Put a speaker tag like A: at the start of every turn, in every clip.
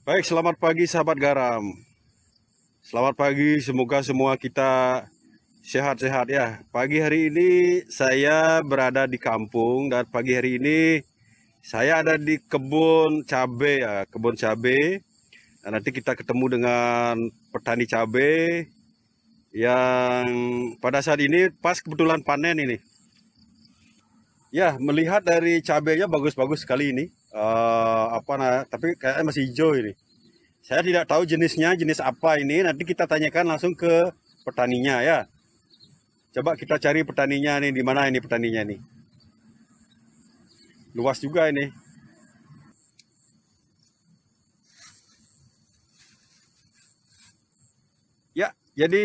A: Baik, selamat pagi sahabat garam. Selamat pagi, semoga semua kita sehat-sehat ya. Pagi hari ini saya berada di kampung dan pagi hari ini saya ada di kebun cabai ya, kebun cabai. Dan nanti kita ketemu dengan petani cabai yang pada saat ini pas kebetulan panen ini. Ya, melihat dari cabainya bagus-bagus sekali ini. Tapi kayaknya masih hijau ini. Saya tidak tahu jenisnya, jenis apa ini. Nanti kita tanyakan langsung ke petaninya ya. Coba kita cari petaninya nih, di mana ini petaninya nih. Luas juga ini. Ya, jadi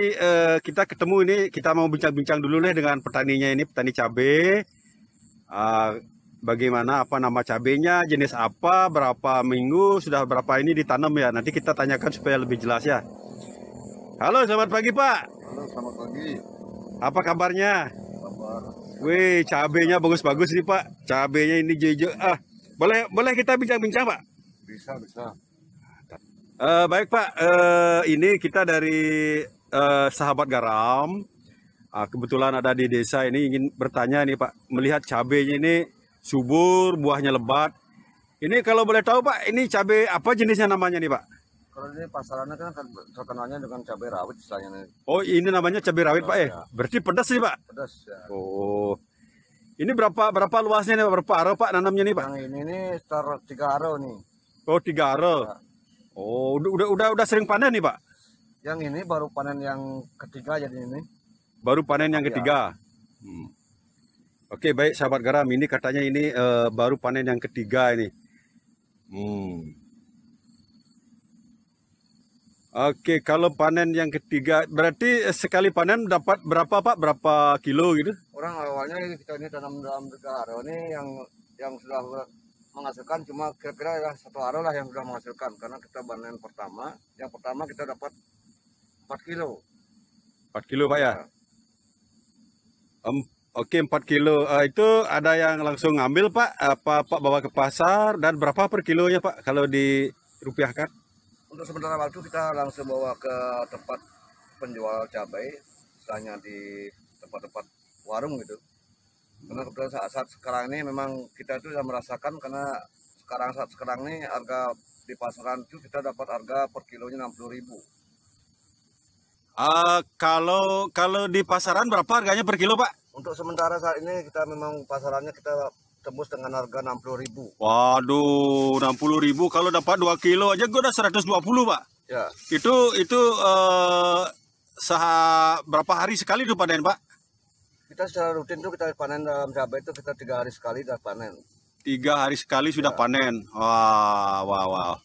A: kita ketemu ini, kita mau bincang-bincang dulu nih dengan petaninya ini, petani cabai. Bagaimana, apa nama cabenya, jenis apa, berapa minggu, sudah berapa ini ditanam ya. Nanti kita tanyakan supaya lebih jelas ya. Halo, selamat pagi Pak.
B: Halo, selamat pagi.
A: Apa kabarnya?
B: Kabar?
A: Wih, cabenya bagus-bagus nih Pak. Cabenya ini hijau. Boleh kita bincang-bincang Pak?
B: Bisa.
A: Baik Pak, ini kita dari Sahabat Garam. Kebetulan ada di desa ini, ingin bertanya nih Pak, melihat cabenya ini subur, buahnya lebat. Ini kalau boleh tahu Pak, ini cabai apa jenisnya namanya nih Pak?
B: Kalau ini pasarannya kan terkenalnya dengan cabai rawit istilahnya nih.
A: Oh, ini namanya cabai rawit Pak ya? Berarti pedas nih Pak?
B: Pedas ya.
A: Oh, ini berapa luasnya nih Pak? Berapa aro Pak nanamnya nih Pak?
B: Yang ini nih sekitar 3 aro nih.
A: Oh, 3 aro.
B: Ya.
A: Oh, udah sering panen nih Pak?
B: Yang ini baru panen yang ketiga jadi ini.
A: Baru panen yang ketiga. Oke, baik sahabat garam, ini katanya ini baru panen yang ketiga ini. Oke, kalau panen yang ketiga berarti sekali panen dapat berapa Pak? Berapa kilo gitu?
B: Orang awalnya kita ini tanam dalam 3 aro ini yang sudah menghasilkan cuma kira-kira ya 1 aro lah yang sudah menghasilkan karena kita panen pertama. Yang pertama kita dapat 4 kilo.
A: 4 kilo Pak ya?
B: Ya.
A: Oke, 4 kilo. Itu ada yang langsung ngambil Pak? Apa Pak bawa ke pasar? Dan berapa per kilonya Pak kalau dirupiahkan?
B: Untuk sementara waktu kita langsung bawa ke tempat penjual cabai, misalnya di tempat-tempat warung gitu. Karena kebetulan saat sekarang ini memang kita itu sudah merasakan karena saat sekarang ini harga di pasaran itu kita dapat harga per kilonya 60.000.
A: Kalau di pasaran berapa harganya per kilo Pak?
B: Untuk sementara saat ini kita memang pasarannya kita tembus dengan harga 60.000.
A: Waduh, 60.000 kalau dapat 2 kilo aja gue udah 120 Pak.
B: Ya.
A: Itu berapa hari sekali tuh panen Pak?
B: Kita secara rutin tuh kita panen dalam cabai itu kita 3 hari sekali dah panen.
A: 3 hari sekali sudah panen. Wah.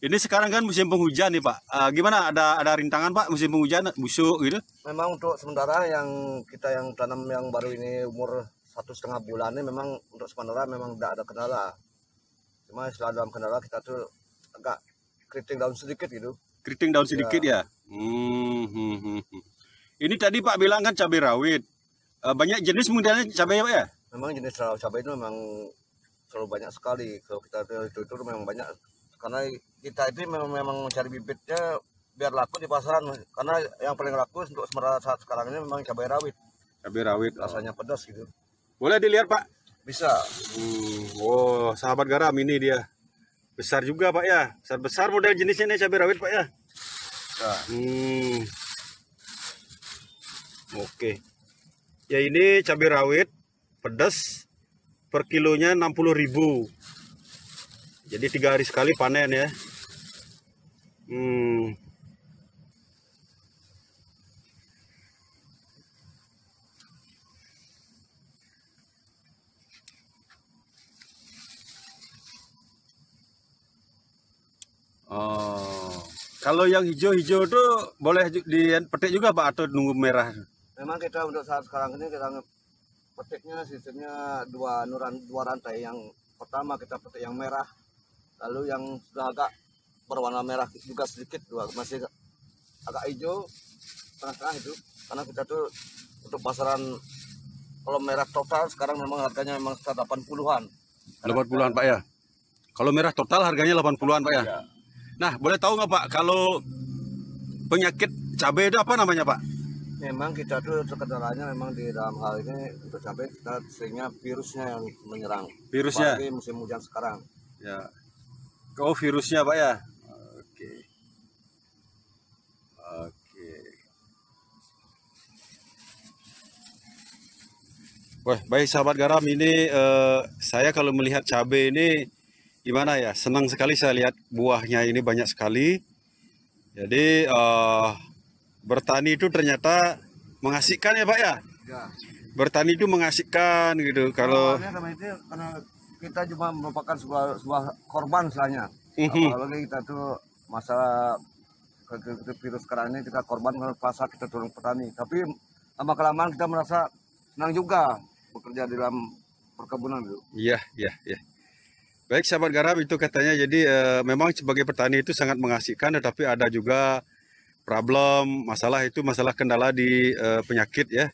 A: Ini sekarang kan musim penghujan nih Pak. Gimana? Ada rintangan Pak musim penghujan, busuk gitu?
B: Memang untuk sementara yang kita yang tanam yang baru ini umur 1,5 bulan ini memang untuk sementara memang tidak ada kendala. Cuma setelah dalam kendala kita tuh agak keriting daun sedikit gitu.
A: Keriting daun sedikit ya. Ini tadi Pak bilang kan cabai rawit. Banyak jenis modelnya cabai Pak ya?
B: Memang jenis cabai itu memang terlalu banyak sekali. Kalau kita itu memang banyak. Karena kita itu memang mencari bibitnya biar laku di pasaran. Karena yang paling laku untuk sementara saat sekarang ini memang cabai rawit.
A: Cabai rawit.
B: Rasanya pedas gitu.
A: Boleh dilihat Pak?
B: Bisa.
A: Oh, sahabat garam ini dia. Besar juga Pak ya. Besar model jenisnya nih cabai rawit Pak ya.
B: Nah.
A: Oke. Ya ini cabai rawit pedas per kilonya 60.000. Jadi 3 hari sekali panen ya. Kalau yang hijau-hijau itu boleh dipetik juga Pak atau nunggu merah?
B: Memang kita untuk saat sekarang ini kita petiknya sistemnya dua rantai. Yang pertama kita petik yang merah, lalu yang sudah agak berwarna merah juga sedikit, masih agak hijau tengah-tengah itu. Karena kita tuh untuk pasaran kalau merah total sekarang memang harganya memang sekitar 80-an.
A: 80-an Pak ya? Kalau merah total harganya 80-an Pak ya?
B: Ya.
A: Nah, boleh tahu nggak Pak, kalau penyakit cabai itu apa namanya Pak?
B: Memang kita tuh terkendalanya memang di dalam hal ini untuk cabai kita seringnya virusnya yang menyerang.
A: Virusnya?
B: Apalagi musim hujan sekarang.
A: Ya. Oh, virusnya Pak ya? Oke. Oke. Wah, baik sahabat garam, ini saya kalau melihat cabai ini gimana ya? Senang sekali saya lihat buahnya ini banyak sekali. Jadi bertani itu ternyata mengasihkan ya Pak ya?
B: Ya.
A: Bertani itu mengasihkan gitu. Kalau
B: Awalnya namanya itu karena kita cuma merupakan sebuah korban istilahnya. Apalagi kita tuh masalah virus sekarang ini kita korban kalau pasar kita turun petani. Tapi lama kelamaan kita merasa senang juga bekerja di dalam perkebunan itu.
A: iya, iya, iya. Baik sahabat garam, itu katanya jadi memang sebagai petani itu sangat mengasihkan, tetapi ada juga problem, masalah itu masalah kendala di penyakit ya.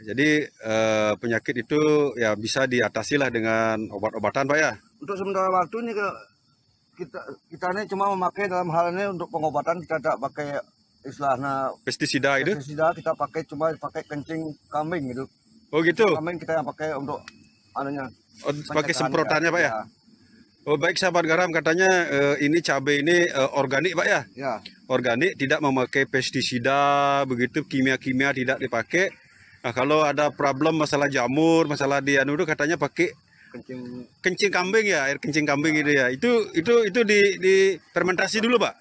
A: Jadi penyakit itu ya bisa diatasi lah dengan obat-obatan Pak ya.
B: Untuk sementara waktu ini kita ini cuma memakai dalam hal ini untuk pengobatan kita tidak pakai istilahnya
A: Pestisida itu.
B: pestisida, kita cuma pakai kencing kambing gitu.
A: Oh gitu.
B: Kambing kita yang pakai untuk anunya.
A: Oh, pakai semprotannya Pak ya.
B: Ya.
A: Oh baik sahabat garam, katanya ini cabai ini organik Pak ya.
B: Ya.
A: Organik, tidak memakai pestisida, begitu kimia-kimia tidak dipakai. Nah kalau ada problem masalah jamur, masalah di anu itu katanya pakai kencing kambing ya, air kencing kambing itu ya. Itu di fermentasi dulu Pak.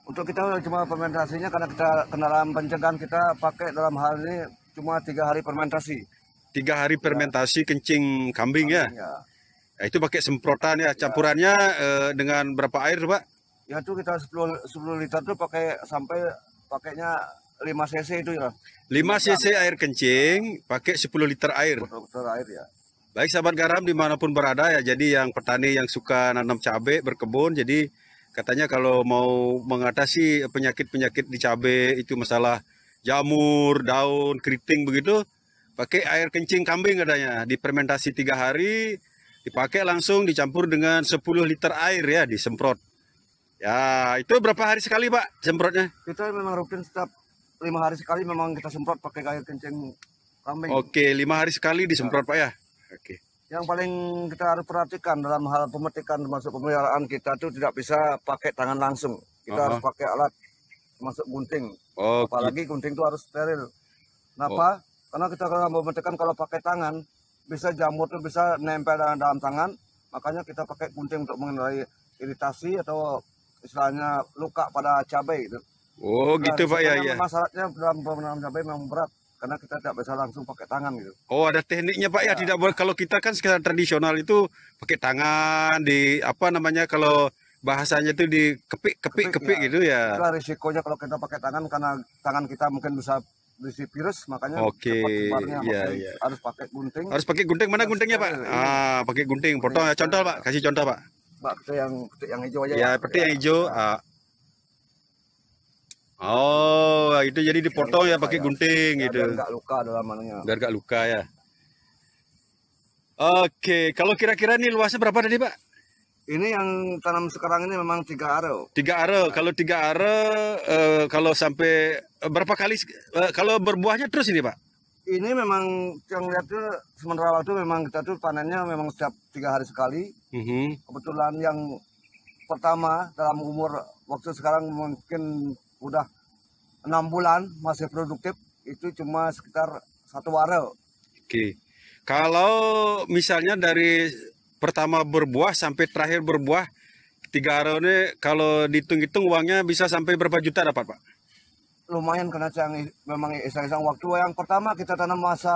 B: Untuk kita cuma fermentasinya karena kita kendaraan pencegahan kita pakai dalam hal ini cuma 3 hari fermentasi.
A: 3 hari fermentasi kencing kambing ya.
B: Ya.
A: Nah, itu pakai semprotan ya. Campurannya dengan berapa air Pak?
B: Ya itu kita 10 liter tuh pakainya 5 cc itu ya.
A: 5 cc air kencing, pakai 10 liter air.
B: Liter air ya.
A: Baik sahabat garam dimanapun berada ya, jadi yang petani yang suka nanam cabai, berkebun, jadi katanya kalau mau mengatasi penyakit-penyakit di cabai itu masalah jamur, daun, keriting begitu, pakai air kencing kambing katanya, difermentasi 3 hari, dipakai langsung dicampur dengan 10 liter air ya, disemprot. Ya, itu berapa hari sekali Pak semprotnya?
B: Kita memang rutin setiap 5 hari sekali memang kita semprot pakai air kencing kambing.
A: Oke, 5 hari sekali disemprot Pak ya. Oke.
B: Yang paling kita harus perhatikan dalam hal pemetikan termasuk pemeliharaan kita itu tidak bisa pakai tangan langsung. Kita harus pakai alat termasuk gunting.
A: Oh,
B: Apalagi gunting itu harus steril. Kenapa? Karena kita kalau memetikan kalau pakai tangan bisa jamur itu bisa nempel dalam tangan. Makanya kita pakai gunting untuk menghindari iritasi atau istilahnya luka pada cabai gitu.
A: Oh gitu Pak ya ya.
B: Masalahnya dalam penanaman cabai memang berat karena kita tidak bisa langsung pakai tangan gitu.
A: Oh ada tekniknya Pak ya, tidak boleh. Kalau kita kan secara tradisional itu pakai tangan di apa namanya, kalau bahasanya itu di kepik
B: Ya.
A: gitu ya.
B: Itulah risikonya kalau kita pakai tangan karena tangan kita mungkin bisa berisi virus, makanya
A: Oke,
B: cepat sebarnya.
A: iya,
B: Makanya
A: iya.
B: harus pakai gunting.
A: Harus pakai gunting, mana guntingnya Pak? Ah pakai gunting, potong ya, contoh Pak, kasih contoh Pak.
B: Mbak, petik yang hijau aja.
A: Ya petik yang hijau. Oh itu jadi dipotong ya pakai gunting gitu.
B: Biar nggak luka dalam manunya.
A: Biar nggak luka ya. Oke, kalau kira-kira nih luasnya berapa tadi Pak?
B: Ini yang tanam sekarang ini memang 3 aro.
A: 3 are. Kalau 3 are, kalau sampai berapa kali, kalau berbuahnya terus ini Pak?
B: Ini memang yang lihat tuh sementara waktu memang kita tuh panennya memang setiap 3 hari sekali. Kebetulan yang pertama dalam umur waktu sekarang mungkin udah 6 bulan masih produktif, itu cuma sekitar 1 are.
A: Oke. Kalau misalnya dari pertama berbuah sampai terakhir berbuah 3 are ini, kalau dihitung-hitung uangnya bisa sampai berapa juta dapat Pak?
B: Lumayan karena yang memang iseng-iseng waktu yang pertama kita tanam masa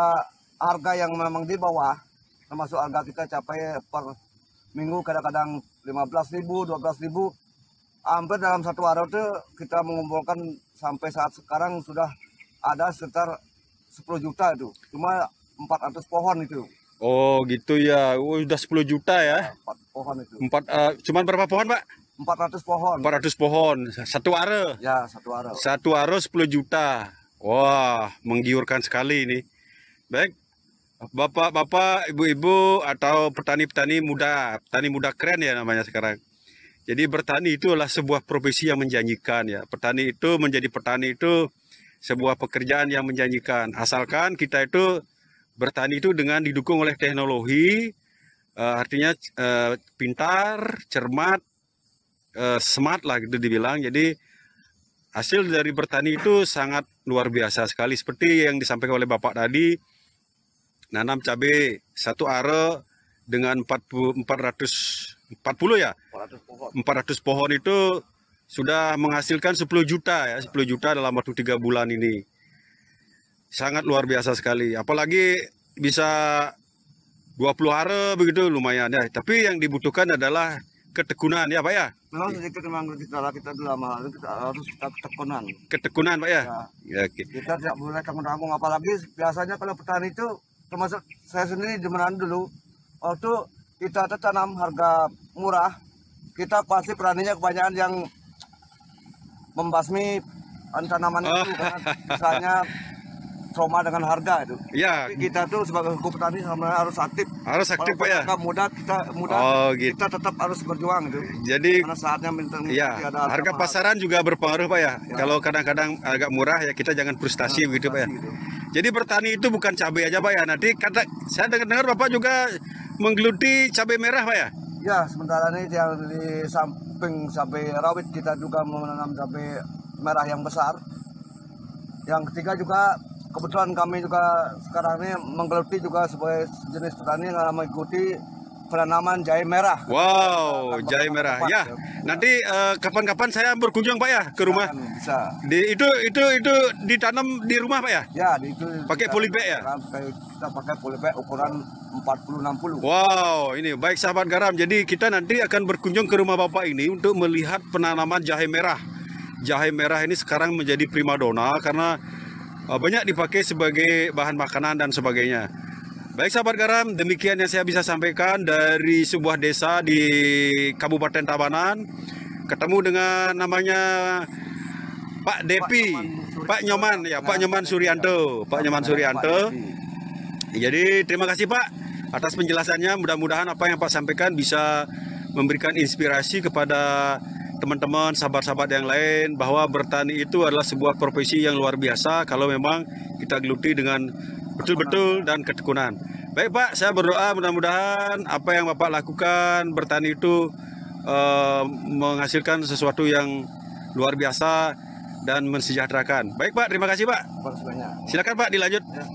B: harga yang memang di bawah, termasuk harga kita capai per minggu kadang-kadang 15.000, 12.000. Hampir dalam 1 are itu kita mengumpulkan sampai saat sekarang sudah ada sekitar 10 juta itu. Cuma 400 pohon itu.
A: Oh gitu ya, udah 10 juta ya.
B: 4 pohon itu.
A: Cuman berapa pohon Pak?
B: 400 pohon.
A: 400 pohon, 1 are.
B: Ya, 1 are.
A: 1 are 10 juta. Wah, menggiurkan sekali ini. Baik, Bapak-bapak, ibu-ibu atau petani-petani muda keren ya namanya sekarang. Jadi bertani itu adalah sebuah profesi yang menjanjikan ya. Menjadi petani itu sebuah pekerjaan yang menjanjikan. Asalkan kita itu bertani itu dengan didukung oleh teknologi, artinya pintar, cermat, smart lah gitu dibilang. Jadi hasil dari bertani itu sangat luar biasa sekali. Seperti yang disampaikan oleh Bapak tadi, nanam cabai satu are dengan 440 ya. 400 pohon itu sudah menghasilkan 10 juta ya, 10 juta dalam waktu 3 bulan ini. Sangat luar biasa sekali. Apalagi bisa 20 are begitu lumayan ya. Tapi yang dibutuhkan adalah ketekunan ya Pak ya.
B: Memang sedikit memang kita dalam hal itu kita harus ketekunan.
A: Ketekunan Pak ya. Ya oke.
B: Kita tidak boleh tanggung-tanggung, apalagi biasanya kalau petani itu, termasuk saya sendiri di Medan dulu, waktu kita tanam harga murah, kita pasti petaninya kebanyakan yang membasmi tanaman itu karena misalnya trauma dengan harga itu.
A: Ya.
B: Tapi kita tuh sebagai petani sebenarnya harus aktif.
A: Harus aktif Pak ya.
B: Mudah
A: Gitu.
B: kita tetap harus berjuang itu.
A: Jadi
B: karena saatnya
A: ya, harga pasaran juga berpengaruh Pak ya. Kalau kadang-kadang agak murah ya kita jangan frustasi begitu Pak ya.
B: Gitu.
A: Jadi bertani itu bukan cabai aja Pak ya. Nanti saya dengar Bapak juga menggeluti cabai merah Pak ya.
B: Ya, sementara ini yang di samping cabai rawit kita juga menanam cabai merah yang besar. Yang ketiga juga kebetulan kami juga sekarang ini menggeluti juga sebagai jenis petani yang mengikuti penanaman jahe merah.
A: Wow, jahe merah. Ya, nanti kapan-kapan saya berkunjung Pak ya ke rumah.
B: Bisa.
A: Itu ditanam di rumah Pak ya?
B: Ya, itu
A: pakai polybag ya?
B: Kita pakai polybag ukuran 40-60.
A: Wow, ini baik sahabat garam. Jadi kita nanti akan berkunjung ke rumah Bapak ini untuk melihat penanaman jahe merah. Jahe merah ini sekarang menjadi primadona karena banyak dipakai sebagai bahan makanan dan sebagainya. Baik sahabat garam, demikian yang saya bisa sampaikan dari sebuah desa di Kabupaten Tabanan. Ketemu dengan namanya Pak Depi, Pak Nyoman ya, Pak Nyoman Suryanto, Pak Nyoman Suryanto. Jadi terima kasih Pak atas penjelasannya. Mudah-mudahan apa yang Pak sampaikan bisa memberikan inspirasi kepada teman-teman, sahabat-sahabat yang lain bahwa bertani itu adalah sebuah profesi yang luar biasa kalau memang kita geluti dengan betul-betul dan ketekunan. Baik Pak, saya berdoa mudah-mudahan apa yang Bapak lakukan bertani itu menghasilkan sesuatu yang luar biasa dan mensejahterakan. Baik Pak, terima kasih Pak.
B: Silakan
A: Pak dilanjut.
B: Ya.